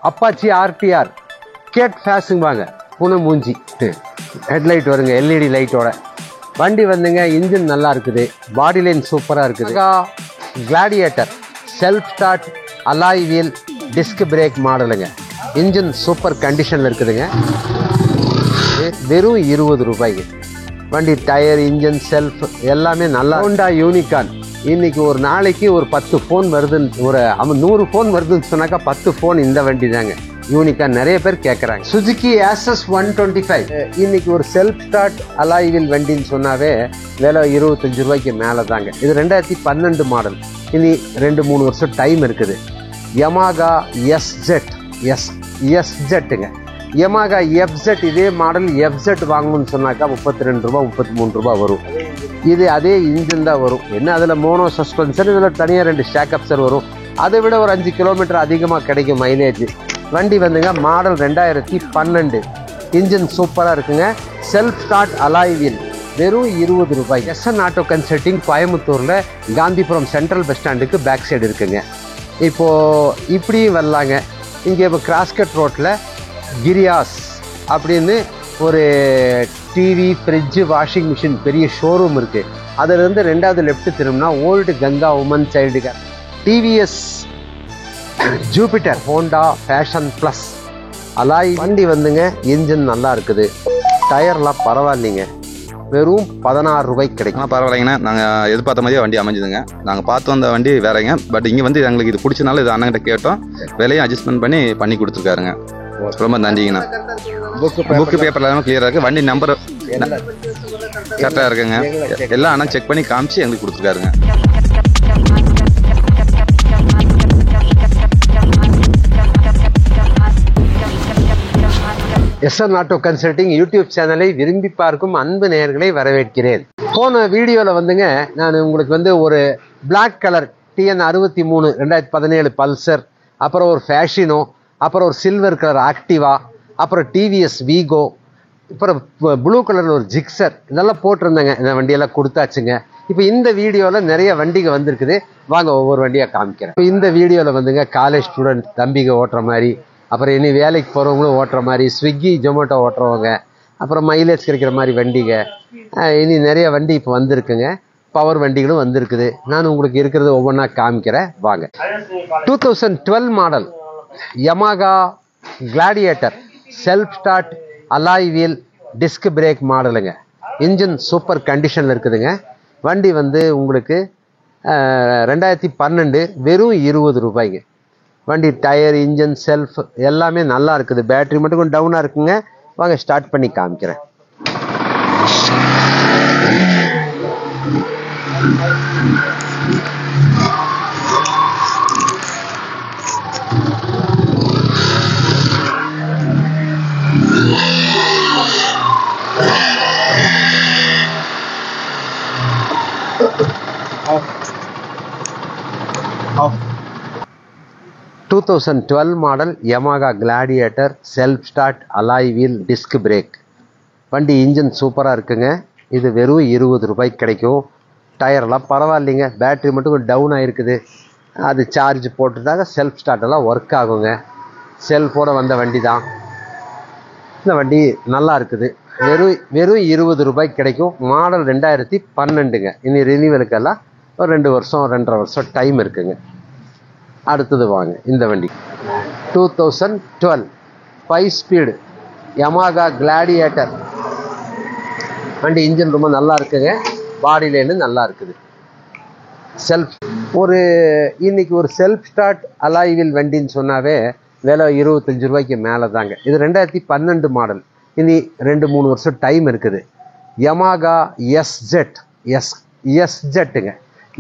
Apache RTR gate ஃபேஸுங்க புன மூஞ்சி headlight வருங்க LED லைட்டோட வண்டி வந்துங்க. இன்ஜின் நல்லா இருக்குது, பாடி லைன் சூப்பராக இருக்குது. Gladiator self start alloy wheel disc brake மாடலுங்க. இன்ஜின் சூப்பர் கண்டிஷனில் இருக்குதுங்க. வெறும் 20 ரூபாய்க்கு வண்டி. டயர், இன்ஜின், செல்ஃப் எல்லாமே நல்லா. ஹோண்டா யூனிகார்ன் இன்னைக்கு ஒரு நாளைக்கு ஒரு 10 ஃபோன் வருதுன்னு, ஒரு 100 ஃபோன் வருதுன்னு சொன்னாக்கா 10 ஃபோன் இந்த வண்டி தாங்க. யூனிகார்ன் நிறைய பேர் கேட்குறாங்க. சுசுகி ஆக்சஸ் 125 இன்னைக்கு ஒரு செல்ஃப் ஸ்டார்ட் அலாய் வீல் வண்டின்னு சொன்னாவே விலை 25 ரூபாய்க்கு மேலே தாங்க. இது 2012 மாடல். இனி 2-3 வருஷம் டைம் இருக்குது. யமாகா எஸ்ஜெட்டுங்க. யமாகா எஃப்ஜெட் இதே மாடல் எஃப்ஜெட் வாங்கணும்னு சொன்னாக்கா 32 ரூபா 33 ரூபா வரும். இது அதே இன்ஜின் தான் வரும். என்ன அதில் மோனோ சஸ்பென்சர், இதில் தனியாக 2 ஸ்டாக்அப்சர் வரும். அதை விட ஒரு 5 கிலோமீட்டர் அதிகமாக கிடைக்கும் மைலேஜ். வண்டி வந்துங்க மாடல் 2012. இன்ஜின் சூப்பராக இருக்குங்க. செல்ஃப் ஸ்டார்ட் அலாய் வீல் வெறும் 20 ரூபாய். எஸ்என் ஆட்டோ கன்சல்டிங் கோயம்புத்தூரில் காந்திபுரம் சென்ட்ரல் பஸ் ஸ்டாண்டுக்கு பேக் சைடு இருக்குங்க. இப்போது இப்படியும் வரலாங்க. இங்கே இப்போ கிராஸ்கட் ரோட்டில் கிரியாஸ் அப்படின்னு ஒரு டிவி, ஃப்ரிட்ஜு, வாஷிங் மிஷின் பெரிய ஷோரூம் இருக்குது. அதிலிருந்து 2வது லெஃப்ட் திரும்பினா old Ganga woman child care, TVS Jupiter, Honda Passion plus alloy வண்டி வந்துங்க. இன்ஜின் நல்லா இருக்குது, டயர்லாம் பரவாயில்லைங்க. வெறும் 16 ரூபாய்க்கு கிடைக்கும். பரவாயில்லைங்கண்ணா, நாங்கள் எதிர்பார்த்த மாதிரியே வண்டி அமைஞ்சுதுங்க. நாங்கள் பார்த்து வந்த வண்டி வேறங்க. பட் இங்கே வந்து எங்களுக்கு இது பிடிச்சனால இது அண்ணங்கிட்ட கேட்டோம். விலையும் அட்ஜஸ்ட்மெண்ட் பண்ணி கொடுத்துருக்காருங்க. ரொம்ப நன்றிங்கண்ணா. புக்கு பேப்பர் எல்லாமே கிளியராக இருக்குது. வண்டி நம்பர் கரெக்டாக இருக்குங்க. எல்லாம் ஆனால் செக் பண்ணி காமிச்சு எங்களுக்கு கொடுத்துருக்காருங்க. எஸ்என் ஆட்டோ கன்சல்டிங் யூடியூப் சேனலை விரும்பி பார்க்கும் அன்பு நேயர்களை வரவேற்கிறேன். போன வீடியோவில் வந்துங்க நான் உங்களுக்கு வந்து ஒரு பிளாக் கலர் TN 63 2017 பல்சர், அப்புறம் ஒரு ஃபேஷினோ, அப்புறம் ஒரு சில்வர் கலர் ஆக்டிவா, அப்புறம் டிவிஎஸ் வீகோ, அப்புறம் ப்ளூ கலரில் ஒரு ஜிக்ஸர் இதெல்லாம் போட்டிருந்தேங்க. இந்த வண்டியெல்லாம் கொடுத்தாச்சுங்க. இப்போ இந்த வீடியோவில் நிறைய வண்டிகள் வந்திருக்குது. வாங்க ஒவ்வொரு வண்டியாக காமிக்கிறேன். இப்போ இந்த வீடியோவில் வந்துங்க காலேஜ் ஸ்டூடெண்ட் தம்பிங்க ஓட்டுற மாதிரி, அப்புறம் இனி வேலைக்கு போகிறவங்களும் ஓட்டுற மாதிரி, ஸ்விக்கி ஜொமேட்டோ ஓட்டுறவங்க, அப்புறம் மைலேஜ் கிடைக்கிற மாதிரி வண்டிங்க, இனி நிறைய வண்டி இப்போ வந்திருக்குங்க. பவர் வண்டிகளும் வந்திருக்குது. நான் உங்களுக்கு இருக்கிறது ஒவ்வொன்றா காமிக்கிறேன் வாங்க. 2012 model Yamaha Gladiator self start alloy wheel disc brake மாடலுங்க. இன்ஜின் சூப்பர் கண்டிஷனில் இருக்குதுங்க. வண்டி வந்து உங்களுக்கு 2012 வெறும் 20 ரூபாய்ங்க. வண்டி டயர், இன்ஜின், செல்ஃப் எல்லாமே நல்லா இருக்குது. பேட்டரி மட்டும் கொஞ்சம் டவுனாக இருக்குங்க. வாங்க ஸ்டார்ட் பண்ணி காமிக்கிறேன். Off. 2012 model Yamaha Gladiator self start alloy wheel disc brake வண்டி. இன்ஜின் சூப்பராக இருக்குங்க. இது வெறும் 20 ரூபாய்க்கு கிடைக்கும். டயர்லாம் பரவாயில்லைங்க. பேட்டரி மட்டும் கொஞ்சம் டவுன் ஆகிருக்குது. அது சார்ஜ் போட்டுட்டாங்க செல்ஃப் ஸ்டார்ட்டெல்லாம் ஒர்க் ஆகுங்க. செல்ஃபோடு வந்த வண்டி தான். இந்த வண்டி நல்லா இருக்குது. வெறும் 20 ரூபாய்க்கு கிடைக்கும். மாடல் 2012ங்க. இனி ரினிவலுக்கெல்லாம் ஒரு 2 வருஷம் 2.5 வருஷம் டைம் இருக்குங்க. அடுத்தது வாங்க இந்த வண்டி 2012 5 ஸ்பீடு யமாகா கிளாடியேட்டர் வண்டி. இன்ஜின் ரொம்ப நல்லா இருக்குங்க. பாடி லைனு நல்லா இருக்குது. செல்ஃப் இன்னைக்கு ஒரு செல்ஃப் ஸ்டார்ட் அலாய் வீல் வண்டின்னு சொன்னாவே விலை 25 ரூபாய்க்கு மேலே தாங்க. இது 2012 மாடல். இனி 2-3 வருஷம் டைம் இருக்குது. யமாகா எஸ்ஜெட்டுங்க.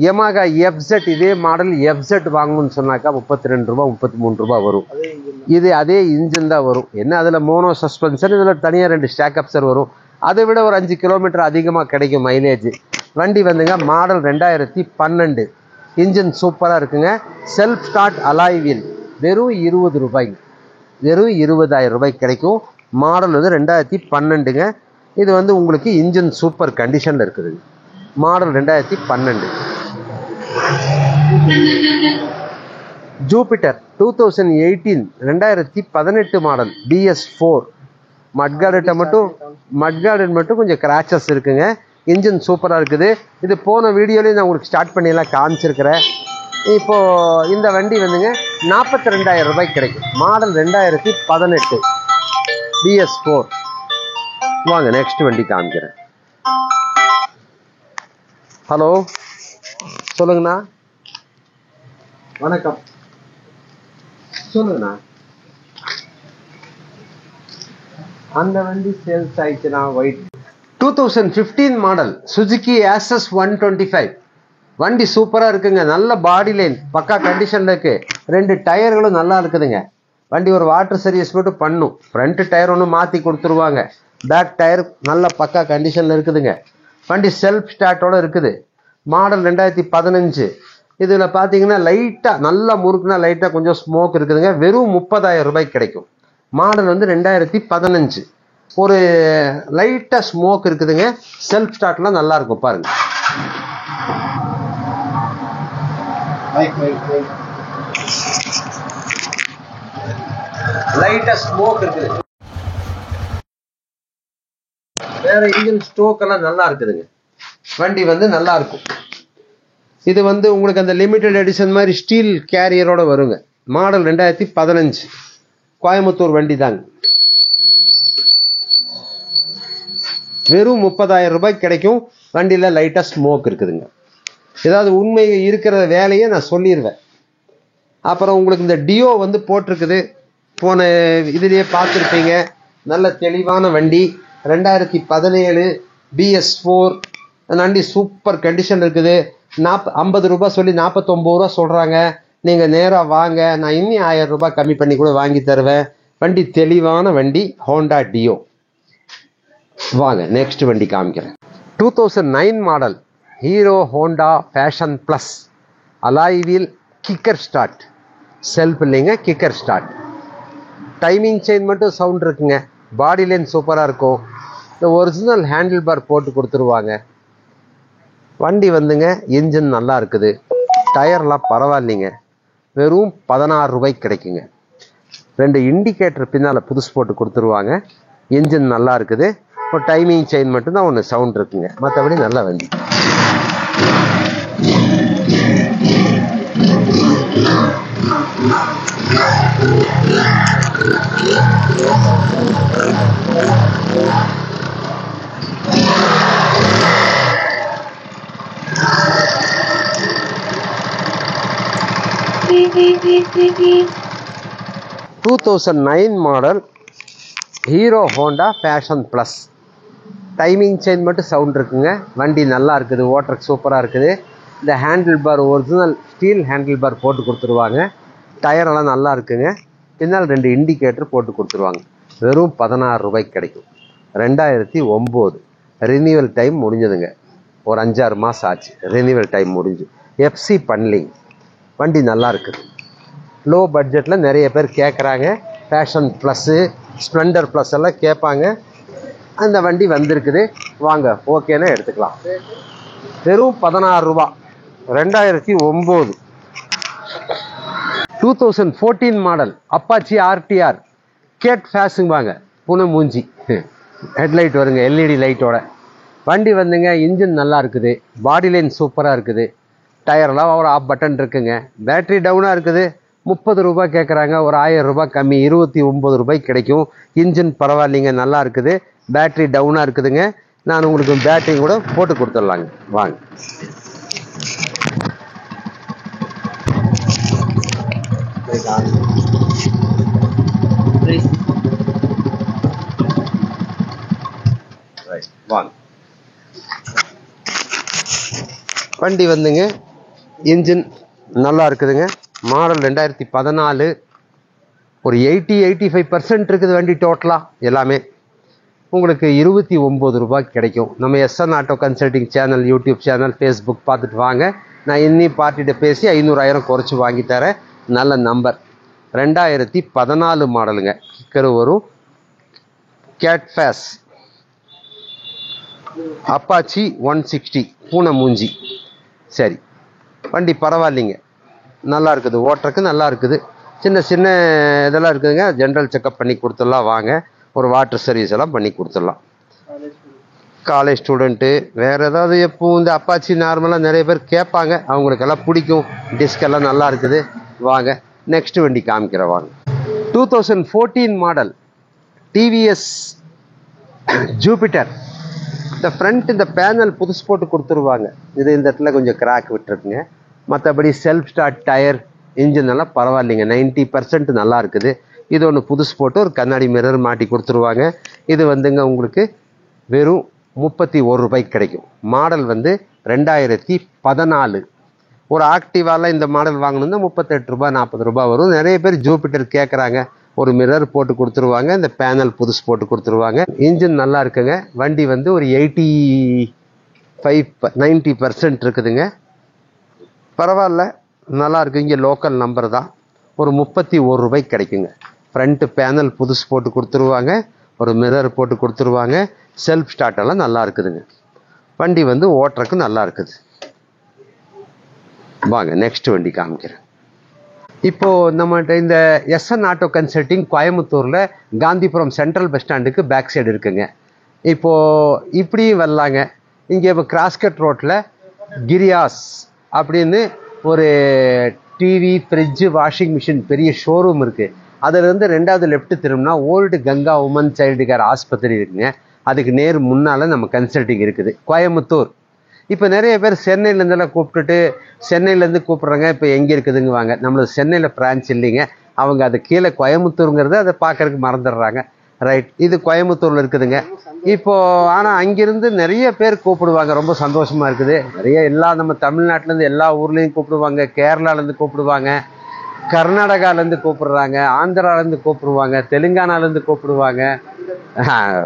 யமாகா எஃப்ஜெட் இதே மாடல் எஃப்ஜெட் வாங்கணும்னு சொன்னாக்கா 32 ரூபா 33 ரூபா வரும். இது அதே இன்ஜின் தான் வரும். என்ன அதில் மோனோ சஸ்பென்சர், இதில் தனியாக 2 ஸ்டாக்அப்சர் வரும். அதை விட ஒரு 5 கிலோமீட்டர் அதிகமாக கிடைக்கும் மைலேஜ். வண்டி வந்துங்க மாடல் 2012. இன்ஜின் சூப்பராக இருக்குங்க. செல்ஃப் ஸ்டார்ட் அலாய் வீல் வெறும் 20 ரூபாய்ங்க. வெறும் 20,000 ரூபாய்க்கு கிடைக்கும். மாடல் வந்து 2012ங்க. இது வந்து உங்களுக்கு இன்ஜின் சூப்பர் கண்டிஷனில் இருக்குதுங்க. மாடல் 2012. ஜூபிட்டர் 2018 மாடல் BS4 மட்கார்டன் மட்டும் கொஞ்சம் கிராச்சஸ் இருக்குங்க. இன்ஜின் சூப்பராக இருக்குது. இது போன வீடியோலேயும் நான் உங்களுக்கு ஸ்டார்ட் பண்ணியெல்லாம் காமிச்சிருக்கிறேன். இப்போது இந்த வண்டி வந்துங்க 42,000 ரூபாய்க்கு கிடைக்கும். Model 2018 BS4. வாங்க நெக்ஸ்ட் வண்டி காமிக்கிறேன். ஹலோ, சொல்லுங்கண்ணா. வணக்கம், சொல்லுங்கண்ணா. அந்த வண்டி சேல்ஸ் ஆயிடுச்சுண்ணா. White 2015 model Suzuki Access 125. வண்டி சூப்பராக இருக்குங்க. நல்ல பாடி லைன், பக்கா கண்டிஷனில் இருக்கு. 2 டயர்களும் நல்லா இருக்குதுங்க. வண்டி ஒரு வாட்டர் சர்வீஸ் மட்டும் பண்ணும். ஃப்ரண்ட் டயர் ஒன்று மாற்றி கொடுத்துருவாங்க. பேக் டயர் நல்ல பக்கா கண்டிஷனில் இருக்குதுங்க. வண்டி செல்ஃப் ஸ்டார்ட்டோட இருக்குது. மாடல் 2015. இதில் பார்த்தீங்கன்னா லைட்டாக நல்லா முறுக்குனா லைட்டாக கொஞ்சம் ஸ்மோக் இருக்குதுங்க. வெறும் 30,000 ரூபாய்க்கு கிடைக்கும். மாடல் வந்து 2015. ஒரு லைட்டாக ஸ்மோக் இருக்குதுங்க. செல்ஃப் ஸ்டார்ட்லாம் நல்லா இருக்கும் பாருங்க. லைட்டாக ஸ்மோக் இருக்குது. வேற இன்ஜின் ஸ்டோக் எல்லாம் நல்லா இருக்குதுங்க. வண்டி வந்து நல்லா இருக்கும். இது வந்து உங்களுக்கு அந்த லிமிடெட் எடிஷன் மாதிரி ஸ்டீல் கேரியரோட வருங்க. மாடல் 2015. கோயம்புத்தூர் வண்டி தாங்க. வெறும் 30,000 ரூபாய்க்கு கிடைக்கும். வண்டியில் லைட்டாக ஸ்மோக் இருக்குதுங்க. ஏதாவது உண்மை இருக்கிற வேலையை நான் சொல்லிடுவேன். அப்புறம் உங்களுக்கு இந்த டியோ வந்து போட்டிருக்குது. போன இதுலேயே பார்த்துருப்பீங்க. நல்ல தெளிவான வண்டி. 2017 BS4. வண்டி சூப்பர் கண்டிஷன் இருக்குது. 50 ரூபாய் சொல்லி 49 ரூபா சொல்கிறாங்க. நீங்கள் நேராக வாங்க, நான் இன்னும் 1000 ரூபாய் கம்மி பண்ணி கூட வாங்கி தருவேன். வண்டி தெளிவான வண்டி, ஹோண்டா டியோ. வாங்க நெக்ஸ்ட் வண்டி காமிக்கிறேன். 2009 model Hero Honda Passion plus. Alloy wheel, kicker start. Self இல்லைங்க, கிக்கர் ஸ்டார்ட். டைமிங் செயின் மட்டும் சவுண்ட் இருக்குங்க. பாடி லைன் சூப்பராக இருக்கும். இந்த ஒரிஜினல் ஹேண்டில் பார் போட்டு கொடுத்துருவாங்க. வண்டி வந்துங்க இன்ஜின் நல்லா இருக்குது. டயர்லாம் பரவாயில்லைங்க. வெறும் 16 ரூபாய்க்கு கிடைக்குங்க. 2 இண்டிகேட்டர் பின்னால் புதுசு போட்டு கொடுத்துருவாங்க. இன்ஜின் நல்லா இருக்குது. இப்போ டைமிங் செயின் மட்டும்தான் ஒன்று சவுண்ட் இருக்குங்க. மற்றபடி நல்ல வண்டி. Two 2009 model Hero Honda Passion plus. Timing chain மட்டும் சவுண்ட் இருக்குங்க. வண்டி நல்லா இருக்குது. ஓட்டருக்கு சூப்பராக இருக்குது. இந்த handle bar original steel handle bar போட்டு கொடுத்துருவாங்க. டயரெல்லாம் நல்லா இருக்குங்க. பின்னால் 2 இண்டிகேட்டர் போட்டு கொடுத்துருவாங்க. வெறும் 16 ரூபாய்க்கு கிடைக்கும். 2009. ரினியூவல் டைம் முடிஞ்சதுங்க. ஒரு 5-6 மாதம் ஆச்சு ரினியூவல் டைம் முடிஞ்சு. எஃப்சி பண்ணலிங். வண்டி நல்லா இருக்குது. லோ பட்ஜெட்டில் நிறைய பேர் கேட்குறாங்க. பேஷன் ப்ளஸ்ஸு, ஸ்ப்ளெண்டர் ப்ளஸ் எல்லாம் கேட்பாங்க. அந்த வண்டி வந்திருக்குது. வாங்க ஓகேன்னா எடுத்துக்கலாம். வெறும் 16 ரூபா. 2009. 2014 மாடல் அப்பாச்சி RTR கேட் ஃபேஸுங்க. வாங்க புன மூஞ்சி ஹெட்லைட் வருங்க, LED லைட்டோட. வண்டி வந்துங்க இன்ஜின் நல்லா இருக்குது. பாடி லைன் சூப்பராக இருக்குது. டயர்லாம் ஒரு ஆஃப் பட்டன் இருக்குங்க. பேட்ரி டவுனாக இருக்குது. 30 ரூபாய் கேட்குறாங்க. ஒரு 1000 ரூபாய் கம்மி, 29 ரூபாய்க்கு கிடைக்கும். இன்ஜின் பரவாயில்லைங்க, நல்லா இருக்குது. பேட்ரி டவுனாக இருக்குதுங்க. நான் உங்களுக்கு பேட்டரி கூட போட்டு கொடுத்துடலாங்க. வாங்க. வாங்க. வண்டி வந்துங்க இன்ஜின் நல்லா இருக்குதுங்க. மாடல் 2014. ஒரு 80-85% இருக்குது வண்டி டோட்டலாக. எல்லாமே உங்களுக்கு 29 ரூபாய்க்கு கிடைக்கும். நம்ம SN auto consulting channel, YouTube channel, Facebook பார்த்துட்டு வாங்க. நான் இன்னி பார்ட்டிகிட்ட பேசி 500-1000 குறைச்சி வாங்கி தரேன். நல்ல நம்பர். 2014 மாடலுங்க. கிக்கர் வரும். கேட் ஃபேஸ் அப்பாச்சி 160 பூனை மூஞ்சி. சரி, வண்டி பரவாயில்லைங்க, நல்லா இருக்குது. ஓட்டுறக்கு நல்லா இருக்குது. சின்ன சின்ன இதெல்லாம் இருக்குதுங்க. ஜென்ரல் செக்கப் பண்ணி கொடுத்துடலாம் வாங்க. ஒரு வாட்டர் சர்வீஸ் எல்லாம் பண்ணி கொடுத்துடலாம். காலேஜ் ஸ்டூடெண்ட்டு வேறு ஏதாவது எப்பவும் இந்த அப்பாச்சி நார்மலாக நிறைய பேர் கேட்பாங்க, அவங்களுக்கெல்லாம் பிடிக்கும். டிஸ்க் எல்லாம் நல்லா இருக்குது. வாங்க நெக்ஸ்ட் வண்டி காமிக்கிறேன் வாங்க. 2014 மாடல் டிவிஎஸ் ஜூபிட்டர். இந்த ஃப்ரண்ட் இந்த பேனல் புதுசு போட்டு கொடுத்துருவாங்க. இது இந்த இடத்துல கொஞ்சம் கிராக் விட்டுருக்குங்க. மற்றபடி செல்ஃப் ஸ்டார்ட் டயர் இன்ஜின் எல்லாம் பரவாயில்லைங்க, 90% நல்லா இருக்குது. இது ஒன்று புதுசு போட்டு ஒரு கண்ணாடி மிரர் மாட்டி கொடுத்துருவாங்க. இது வந்துங்க உங்களுக்கு வெறும் 31 ரூபாய்க்கு கிடைக்கும். மாடல் வந்து 2014. ஒரு ஆக்டிவாவில் இந்த மாடல் வாங்கணும்னா 38 ரூபா 40 ரூபா வரும். நிறைய பேர் ஜூபிட்டர் கேட்குறாங்க. ஒரு மிரர் போட்டு கொடுத்துருவாங்க, இந்த பேனல் புதுசு போட்டு கொடுத்துருவாங்க. இன்ஜின் நல்லா இருக்குங்க. வண்டி வந்து ஒரு 85-90% இருக்குதுங்க. பரவாயில்ல, நல்லா இருக்கு. இங்கே லோக்கல் நம்பர் தான். ஒரு 31 ரூபாய்க்கு கிடைக்குங்க. ஃப்ரண்ட் பேனல் புதுசு போட்டு கொடுத்துருவாங்க, ஒரு மிரர் போட்டு கொடுத்துருவாங்க. செல்ஃப் ஸ்டார்ட் எல்லாம் நல்லா இருக்குதுங்க. வண்டி வந்து ஓட்டுறக்கு நல்லா இருக்குது. வாங்க நெக்ஸ்ட் வண்டி காமிக்கிறேன். இப்போது நம்மகிட்ட இந்த எஸ்என் ஆட்டோ கன்சல்ட்டிங் கோயம்புத்தூரில் காந்திபுரம் சென்ட்ரல் பஸ் ஸ்டாண்டுக்கு பேக் சைடு இருக்குங்க. இப்போது இப்படியும் வரலாங்க. இங்கே இப்போ கிராஸ்கட் ரோட்டில் கிரியாஸ் அப்படின்னு ஒரு டிவி, ஃப்ரிட்ஜு, வாஷிங் மிஷின் பெரிய ஷோரூம் இருக்குது. அதிலிருந்து 2வது லெஃப்ட் திரும்பினா old Ganga woman child care ஆஸ்பத்திரி இருக்குங்க. அதுக்கு நேர் முன்னால் நம்ம கன்சல்ட்டிங் இருக்குது, கோயம்புத்தூர். இப்போ நிறைய பேர் சென்னையிலேருந்தெல்லாம் கூப்பிட்டுட்டு சென்னையிலேருந்து கூப்பிட்றாங்க. இப்போ எங்கே இருக்குதுங்க வாங்க. நம்மளுக்கு சென்னையில் பிரான்ச் இல்லைங்க. அவங்க அது கீழே கோயம்புத்தூருங்கிறத அதை பார்க்கறதுக்கு மறந்துடுறாங்க. ரைட், இது கோயம்புத்தூரில் இருக்குதுங்க. இப்போது ஆனால் அங்கேருந்து நிறைய பேர் கூப்பிடுவாங்க. ரொம்ப சந்தோஷமாக இருக்குது. நிறைய எல்லா நம்ம தமிழ்நாட்டிலேருந்து எல்லா ஊர்லேயும் கூப்பிடுவாங்க, கேரளாலேருந்து கூப்பிடுவாங்க, கர்நாடகாலேருந்து கூப்பிடுறாங்க, ஆந்திராலேருந்து கூப்பிடுவாங்க, தெலுங்கானாலேருந்து கூப்பிடுவாங்க,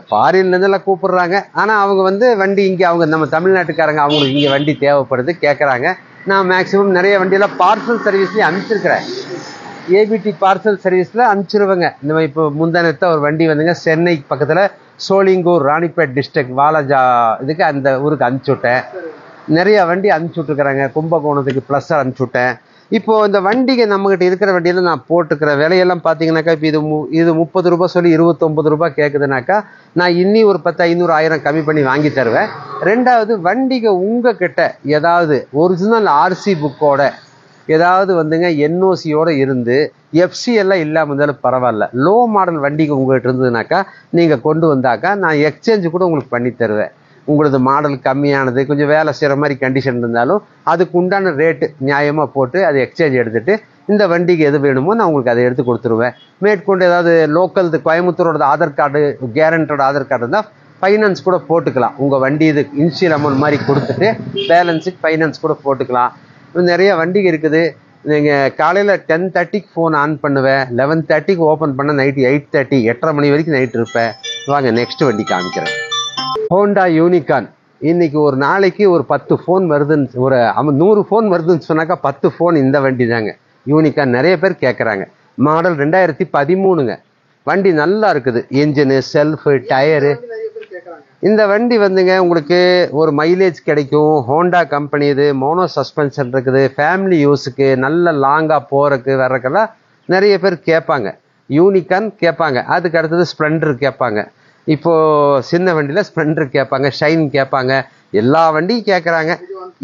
ஃபாரின்லேருந்தெல்லாம் கூப்பிடுறாங்க. ஆனால் அவங்க வந்து வண்டி இங்கே அவங்க நம்ம தமிழ்நாட்டுக்காரங்க அவங்களுக்கு இங்கே வண்டி தேவைப்படுது கேட்குறாங்க. நான் மேக்ஸிமம் நிறைய வண்டியெல்லாம் பார்சல் சர்வீஸ்லேயும் அனுப்பிச்சிருக்கிறேன். ஏபிடி பார்சல் சர்வீஸில் அனுப்பிச்சிருவேங்க. இந்த மாதிரி இப்போ முந்தானத்தை ஒரு வண்டி வந்துங்க சென்னைக்கு பக்கத்தில் சோளிங்கூர், ராணிப்பேட் டிஸ்ட்ரிக்ட் வாலாஜா இதுக்கு அந்த ஊருக்கு அனுப்பிச்சுட்டேன். நிறைய வண்டி அனுப்பிச்சுட்ருக்குறாங்க. கும்பகோணத்துக்கு ப்ளஸ்ஸாக அனுப்பிச்சுட்டேன். இப்போது இந்த வண்டிக்கு நம்மகிட்ட இருக்கிற வண்டியில் நான் போட்டுக்கிற விலையெல்லாம் பார்த்தீங்கன்னாக்கா இப்போ இது 30 ரூபா சொல்லி 29 ரூபா கேட்குதுனாக்கா நான் இன்னி ஒரு 10, 500, 1000 கம்மி பண்ணி வாங்கி தருவேன். 2வது வண்டிக்கு உங்கள் கிட்ட ஏதாவது ஒரிஜினல் ஆர்சி புக்கோட ஏதாவது வந்துங்க என்ஓசியோடு இருந்து எஃப்சி எல்லாம் இல்லாமல் இருந்தாலும் பரவாயில்ல. லோ மாடல் வண்டிக்கு உங்கள்கிட்ட இருந்ததுனாக்கா நீங்கள் கொண்டு வந்தாக்கா நான் எக்ஸ்சேஞ்சு கூட உங்களுக்கு பண்ணி தருவேன். உங்களது மாடல் கம்மியானது கொஞ்சம் வேலை செய்கிற மாதிரி கண்டிஷன் இருந்தாலும் அதுக்கு உண்டான ரேட்டு நியாயமாக போட்டு அது எக்ஸ்சேஞ்ச் எடுத்துகிட்டு இந்த வண்டிக்கு எது வேணுமோ நான் உங்களுக்கு அதை எடுத்து கொடுத்துருவேன். மேற்கொண்டு ஏதாவது லோக்கல் கோயம்புத்தூரோட ஆதார் கார்டு, கேரண்டோட ஆதார் கார்டு இருந்தால் ஃபைனான்ஸ் கூட போட்டுக்கலாம். உங்கள் வண்டி இது இன்ஷியல் அமௌண்ட் மாதிரி கொடுத்துட்டு பேலன்ஸுக்கு ஃபைனான்ஸ் கூட போட்டுக்கலாம். நிறைய வண்டிக்கு இருக்குது. நீங்கள் காலையில் 10:30க்கு ஃபோன் ஆன் பண்ணுவேன், 11:30க்கு ஓப்பன் பண்ண நைட்டு 8:30, 8:30 மணி வரைக்கும் நைட் இருப்பேன். வாங்க நெக்ஸ்ட் வண்டி காமிக்கிறேன். Honda unicorn. இன்னைக்கு ஒரு நாளைக்கு ஒரு 10 ஃபோன் வருதுன்னு, ஒரு 100 ஃபோன் வருதுன்னு சொன்னாக்கா 10 ஃபோன் இந்த வண்டி தாங்க. யூனிகான் நிறைய பேர் கேட்குறாங்க. மாடல் 2013ங்க. வண்டி நல்லா இருக்குது. Engine, shelf, tyre. இந்த வண்டி வந்துங்க உங்களுக்கு ஒரு மைலேஜ் கிடைக்கும். ஹோண்டா கம்பெனி இது. மோனோ சஸ்பென்ஷன் இருக்குது. ஃபேமிலி யூஸுக்கு நல்ல லாங்காக போகிறதுக்கு வர்றதுக்கெல்லாம் நிறைய பேர் கேட்பாங்க. யூனிகான் கேட்பாங்க. அதுக்கு அடுத்தது ஸ்ப்ளெண்டர் கேட்பாங்க. இப்போது சின்ன வண்டியில் ஸ்ப்ளெண்டர் கேட்பாங்க, ஷைன் கேட்பாங்க, எல்லா வண்டியும் கேட்குறாங்க.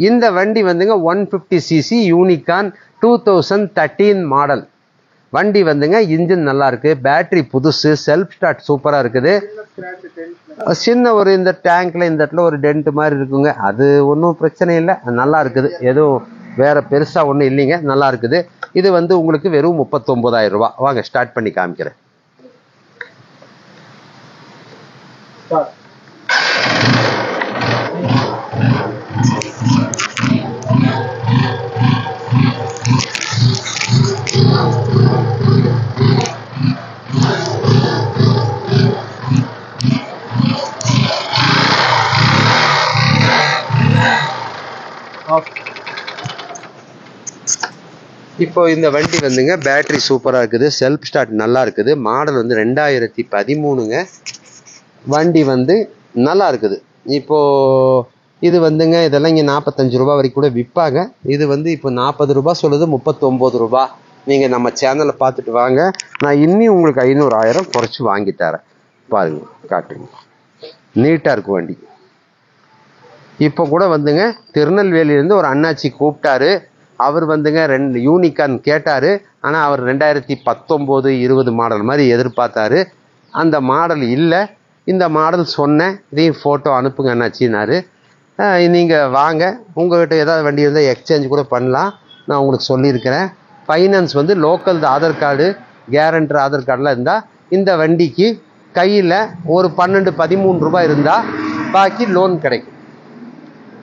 இந்த வண்டி வந்துங்க 150cc யூனிகான் 2013 மாடல் வண்டி வந்துங்க. இன்ஜின் நல்லா இருக்கு, பேட்டரி புதுசு, செல்ஃப் ஸ்டார்ட் சூப்பராக இருக்குது. சின்ன ஒரு இந்த டேங்க்ல இந்த இடத்துல ஒரு டென்ட் மாதிரி இருக்குங்க. அது ஒன்றும் பிரச்சனை இல்லை, நல்லா இருக்குது. எதுவும் வேற பெருசா ஒன்றும் இல்லைங்க, நல்லா இருக்குது. இது வந்து உங்களுக்கு வெறும் 39,000 ரூபா. வாங்க ஸ்டார்ட் பண்ணி காமிக்கிறேன். இப்போ இந்த வண்டி வந்துங்க பேட்டரி சூப்பராக இருக்குது, செல்ஃப் ஸ்டார்ட் நல்லா இருக்குது. மாடல் வந்து 2013ங்க. வண்டி வந்து நல்லா இருக்குது. இப்போது இது வந்துங்க இதெல்லாம் இங்கே 45 ரூபா வரைக்கும் கூட விற்பாங்க. இது வந்து இப்போ 40 ரூபா சொல்லுது, 39 ரூபா, நீங்கள் நம்ம சேனலை பார்த்துட்டு வாங்க. நான் இன்னும் உங்களுக்கு 500 1000 குறைச்சி வாங்கி தரேன். பாருங்க, காட்டுங்க, நீட்டாக இருக்கும் வண்டி. இப்போ கூட வந்துங்க திருநெல்வேலியிலேருந்து ஒரு அண்ணாச்சி கூப்பிட்டாரு. அவர் வந்துங்க 2 யூனிகார்ன் கேட்டார். ஆனால் அவர் 2019 20 மாடல் மாதிரி எதிர்பார்த்தாரு. அந்த மாடல் இல்லை. இந்த மாடல் சொன்னேன், இதையும் ஃபோட்டோ அனுப்புங்க அண்ணாச்சின்னாரு. நீங்கள் வாங்க, உங்கள்கிட்ட ஏதாவது வண்டி இருந்தால் எக்ஸ்சேஞ்ச் கூட பண்ணலாம். நான் உங்களுக்கு சொல்லியிருக்கிறேன். ஃபைனான்ஸ் வந்து local Aadhaar card, guarantor Aadhaar கார்டெலாம் இருந்தால் இந்த வண்டிக்கு கையில் ஒரு 12-13 ரூபாய் இருந்தால் பாக்கி லோன் கிடைக்கும்.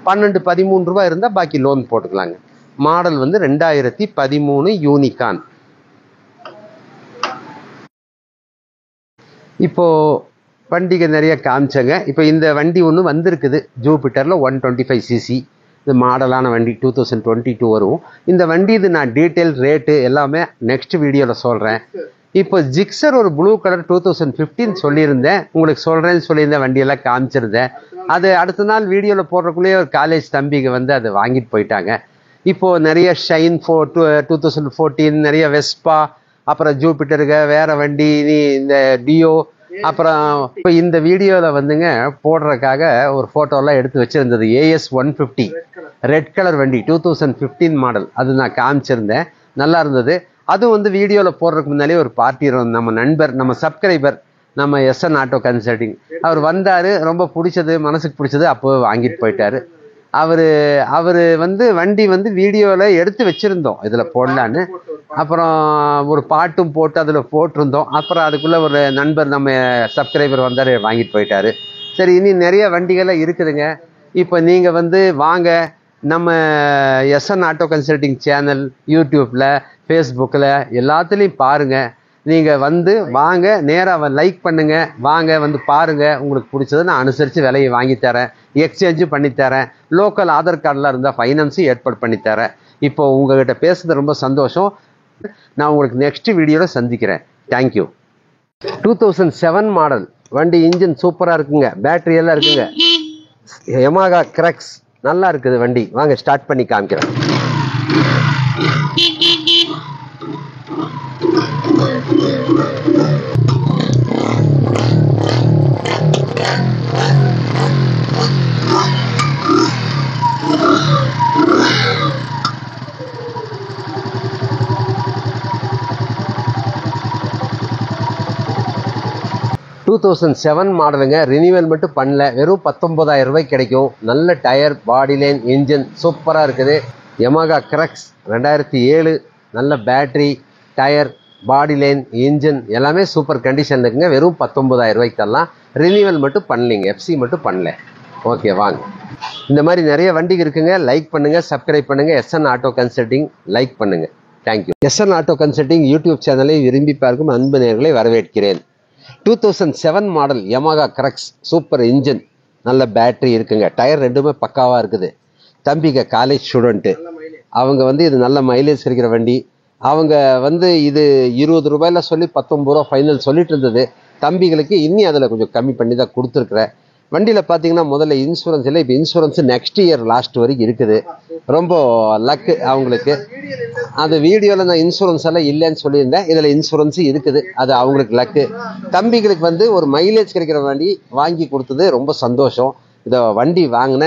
12-13 ரூபாய் இருந்தால் பாக்கி லோன் போட்டுக்கலாங்க. மாடல் வந்து 2013 யூனிகார்ன். இப்போது வண்டிக்கு நிறைய காமிச்சங்க. இப்போ இந்த வண்டி ஒன்று வந்திருக்குது ஜூபிட்டரில் 125cc. இது மாடலான வண்டி 2022 வரும். இந்த வண்டி இது நான் டீட்டெயில் ரேட்டு எல்லாமே நெக்ஸ்ட் வீடியோவில் சொல்கிறேன். இப்போ ஜிக்ஸர் ஒரு ப்ளூ கலர் 2015 சொல்லியிருந்தேன், உங்களுக்கு சொல்கிறேன்னு சொல்லியிருந்தேன், வண்டியெல்லாம் காமிச்சிருந்தேன். அது அடுத்த நாள் வீடியோவில் போடுறக்குள்ளேயே ஒரு காலேஜ் தம்பிக்கு வந்து அதை வாங்கிட்டு போயிட்டாங்க. இப்போது நிறைய ஷைன் 2014, நிறைய வெஸ்பா, அப்புறம் ஜூபிட்டருக்கு வேறு வண்டி, இந்த டியோ, அப்புறம் இப்போ இந்த வீடியோவில் வந்துங்க போடுறதுக்காக ஒரு ஃபோட்டோலாம் எடுத்து வச்சுருந்தது. AS 150 ரெட் கலர் வண்டி 2015 மாடல். அது நான் காமிச்சிருந்தேன், நல்லா இருந்தது. அதுவும் வந்து வீடியோவில் போடுறதுக்கு முன்னாலே ஒரு பார்ட்டி, நம்ம நண்பர், நம்ம சப்ஸ்கிரைபர், நம்ம SN ஆட்டோ கன்சல்டிங், அவர் வந்தார். ரொம்ப பிடிச்சது, மனசுக்கு பிடிச்சது, அப்போ வாங்கிட்டு போயிட்டார். அவர் வந்து வண்டி வந்து வீடியோவில் எடுத்து வச்சுருந்தோம் இதில் போடலான்னு. அப்புறம் ஒரு பாட்டும் போட்டு அதில் போட்டிருந்தோம். அப்புறம் அதுக்குள்ளே ஒரு நண்பர், நம்ம சப்ஸ்கிரைபர் வந்தார், வாங்கிட்டு போயிட்டார். சரி, இனி நிறைய வண்டிகள்லாம் இருக்குதுங்க. இப்போ நீங்கள் வந்து வாங்க, நம்ம SN ஆட்டோ கன்சல்டிங் சேனல் யூடியூப்பில், ஃபேஸ்புக்கில் எல்லாத்துலேயும் பாருங்கள். நீங்கள் வந்து வாங்க, நேராக லைக் பண்ணுங்கள், வாங்க வந்து பாருங்கள். உங்களுக்கு பிடிச்சதை நான் அனுசரித்து விலையை வாங்கித்தரேன், எக்ஸ்சேஞ்சும் பண்ணித்தரேன். லோக்கல் ஆதார் கார்டெலாம் இருந்தால் ஃபைனான்ஸும் ஏற்பாடு பண்ணித்தரேன். இப்போ உங்கள்கிட்ட பேசுறது ரொம்ப சந்தோஷம். நான் உங்களுக்கு நெக்ஸ்ட் வீடியோவில் சந்திக்கிறேன். தேங்க்யூ. 2007 மாடல் வண்டி, இன்ஜின் சூப்பராக இருக்குங்க, பேட்டரி எல்லாம் இருக்குங்க. யமாகா கிரக்ஸ் நல்லா இருக்குது வண்டி. வாங்க ஸ்டார்ட் பண்ணி காமிக்கிறேன். டூ 2007 மாடலுங்க. ரினிவல் மட்டும் பண்ணல, வெறும் 19,000 ரூபாய்க்கு கிடைக்கும். நல்ல டயர், பாடி லைன், இன்ஜின் சூப்பராக இருக்குது. யமாகா கிரக்ஸ் 2007, நல்ல battery, tyre, body line, engine எல்லாமே சூப்பர் கண்டிஷன் இருக்குங்க. வெறும் 19,000 ரூபாய்க்கு தரலாம். ரினிவல் மட்டும் பண்ணலிங்க, FC மட்டும் பண்ணல. ஓகே, வாங்க. இந்த மாதிரி நிறைய வண்டிக்கு இருக்குங்க. லைக் பண்ணுங்கள், சப்ஸ்கிரைப் பண்ணுங்கள். SN ஆட்டோ கன்சல்டிங் லைக் பண்ணுங்கள். Thank you. SN auto consulting YouTube சேனலை விரும்பி பார்க்கும் அன்பு நேயர்களை வரவேற்கிறேன். 2007 model Yamaha crux, super engine, நல்ல பேட்டரி இருக்குங்க. டயர் ரெண்டுமே பக்காவாக இருக்குது. தம்பிங்க காலேஜ் ஸ்டூடெண்ட்டு, அவங்க வந்து இது நல்ல மைலேஜ் கிடைக்கிற வண்டி. அவங்க வந்து இது 20 ரூபாயில சொல்லி 19 ரூபா ஃபைனல் சொல்லிட்டு இருந்தது. தம்பிகளுக்கு இன்னி அதில் கொஞ்சம் கம்மி பண்ணி தான் கொடுத்துருக்குறேன். வண்டியில் பார்த்தீங்கன்னா முதல்ல இன்சூரன்ஸ் இல்லை, இப்போ இன்சூரன்ஸ் நெக்ஸ்ட் இயர் லாஸ்ட் வரைக்கும் இருக்குது. ரொம்ப லக்கு அவங்களுக்கு. அந்த வீடியோவில் நான் இன்சூரன்ஸ் எல்லாம் இல்லைன்னு சொல்லியிருந்தேன், இதில் இன்சூரன்ஸு இருக்குது. அது அவங்களுக்கு லக்கு. தம்பிகளுக்கு வந்து ஒரு மைலேஜ் கிடைக்கிற வண்டி வாங்கி கொடுத்தது ரொம்ப சந்தோஷம். இதை வண்டி வாங்கின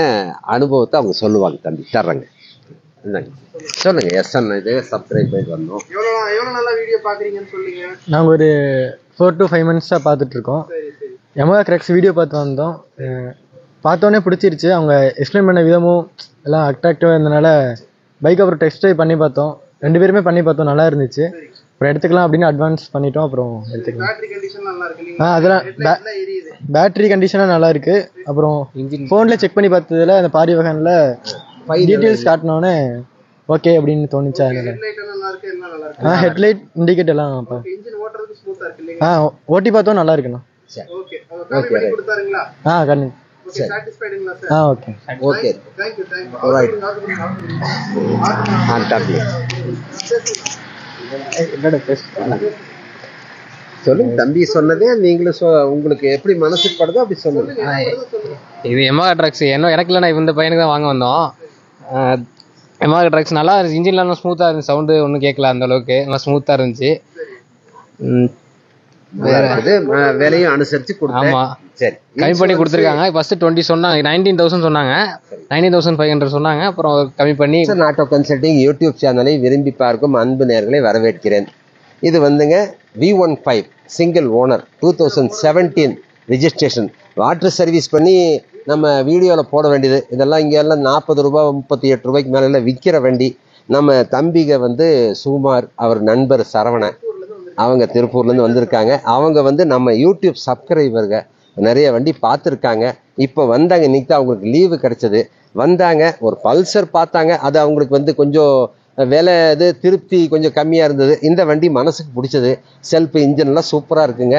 அனுபவத்தை அவங்க சொல்லுவாங்க. தம்பி தர்றேங்க, சொல்லுங்க. SN இது சப்ஸ்கிரைப் பண்ணி வரணும். எவ்வளோ நல்லா வீடியோ பார்க்குறீங்கன்னு சொல்லுங்க. நாங்கள் ஒரு 4 to 5 monthஸாக பார்த்துட்ருக்கோம். யமாகா கிரக்ஸ் வீடியோ பார்த்து வந்தோம். பார்த்தோன்னே பிடிச்சிருச்சு. அவங்க எக்ஸ்பிளைன் பண்ண விதமும் எல்லாம் அட்ராக்டிவாக இருந்தனால பைக் அப்புறம் டெஸ்ட் ட்ரைவ் பண்ணி பார்த்தோம். 2 பேருமே பண்ணி பார்த்தோம், நல்லா இருந்துச்சு. அப்புறம் எடுத்துக்கலாம் அப்படின்னு அட்வான்ஸ் பண்ணிட்டோம். அப்புறம் எடுத்துக்கலாம். அதெல்லாம் பேட்டரி கண்டிஷனாக நல்லா இருக்கு. அப்புறம் ஃபோனில் செக் பண்ணி பார்த்ததுல அந்த பாரி வகனில் டீட்டெயில்ஸ் காட்டினோன்னே ஓகே அப்படின்னு தோணுச்சா. அதனால் ஹெட்லைட், இண்டிகேட் எல்லாம் ஓட்டி பார்த்தோம், நல்லா இருக்குண்ணா. சொல்லுங்க தம்பி, சொன்னதே நீங்களும் உங்களுக்கு எப்படி மனசுக்கு படுதோ அப்படி சொல்லுங்க. இது யமாகா ட்ரக்ஸ் எனக்கு இல்லை, நான் இந்த பையனுக்கு தான் வாங்க வந்தோம். Yamaha ட்ரக்ஸ் நல்லா இருந்துச்சு. இன்ஜின்லாம் ஸ்மூத்தாக இருந்துச்சு, சவுண்டு ஒன்றும் கேட்கல அந்த அளவுக்கு, நல்லா ஸ்மூத்தாக இருந்துச்சு. வேற இது விலையும் அனுசரிச்சு கொடுத்தேன். ஆமா, சரி, கம்மி பண்ணி கொடுத்துருக்காங்க. ஃபர்ஸ்ட் 20 சொன்னாங்க, 19,000 சொன்னாங்க, 19,500 சொன்னாங்க. அப்புறம் கம்மி பண்ணி. ஆட்டோ கன்சல்டிங் யூடியூப் சேனலை விரும்பி பார்க்கும் அன்பு நேயர்களை வரவேற்கிறேன். இது வந்துங்க V15 single owner 2017 registration. Water service பண்ணி நம்ம வீடியோவில் போட வேண்டியது. இதெல்லாம் இங்கே எல்லாம் 40 ரூபா 38 ரூபாய்க்கு மேலே எல்லாம் விற்கிற வண்டி. நம்ம தம்பிக வந்து சுகுமார், அவர் நண்பர் சரவணன், அவங்க திருப்பூர்லேருந்து வந்திருக்காங்க. அவங்க வந்து நம்ம யூடியூப் சப்ஸ்கிரைபருங்க, நிறைய வண்டி பார்த்துருக்காங்க. இப்போ வந்தாங்க, இன்னைக்கு தான் அவங்களுக்கு லீவு கிடைச்சது. வந்தாங்க, ஒரு பல்சர் பார்த்தாங்க. அது அவங்களுக்கு வந்து கொஞ்சம் விலை இது திருப்தி கொஞ்சம் கம்மியாக இருந்தது. இந்த வண்டி மனசுக்கு பிடிச்சது. செல்ஃப் இன்ஜின்லாம் சூப்பராக இருக்குங்க.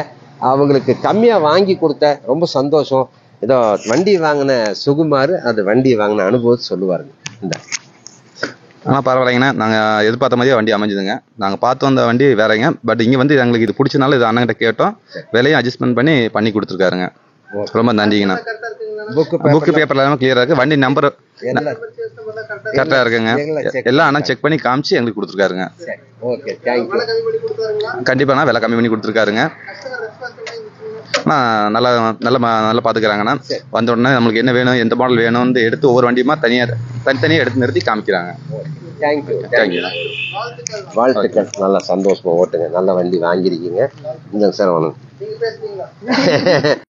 அவங்களுக்கு கம்மியாக வாங்கி கொடுத்த ரொம்ப சந்தோஷம். இதோ வண்டி வாங்கின சுகுமார் அது வண்டி வாங்கின அனுபவத்தை சொல்லுவாருங்க. இந்த ஆனால் பரவாயில்லைங்கண்ணா, நாங்கள் எதிர்பார்த்த மாதிரியே வண்டி அமைஞ்சுதுங்க. நாங்கள் பார்த்து வந்த வண்டி வேறங்க. பட் இங்கே வந்து எங்களுக்கு இது பிடிச்சனால இது அண்ணன்கிட்ட கேட்டோம், விலையும் அட்ஜஸ்ட்மெண்ட் பண்ணி கொடுத்துருக்காருங்க. ரொம்ப நன்றிங்கண்ணா. புக்கு பேப்பர்ல எல்லாமே கிளியரா இருக்கு. வண்டி நம்பர் கரெக்டா இருக்குங்க. எல்லாம் அண்ணா செக் பண்ணி காமிச்சு எங்களுக்கு கொடுத்துருக்காருங்க. கண்டிப்பா விலை கம்மி பண்ணி கொடுத்துருக்காருங்க. நல்லா நல்லா நல்லா பாத்துக்கிறாங்கண்ணா. வந்த உடனே நம்மளுக்கு என்ன வேணும், எந்த மாடல் வேணும்னு எடுத்து ஒவ்வொரு வண்டியுமா தனித்தனியாக எடுத்து நிறுத்தி காமிக்கிறாங்க. தேங்க்யூண்ணா. வாழ்த்துக்கள். நல்லா சந்தோஷமா ஓட்டுங்க. நல்ல வண்டி வாங்கியிருக்கீங்க. இந்த சார்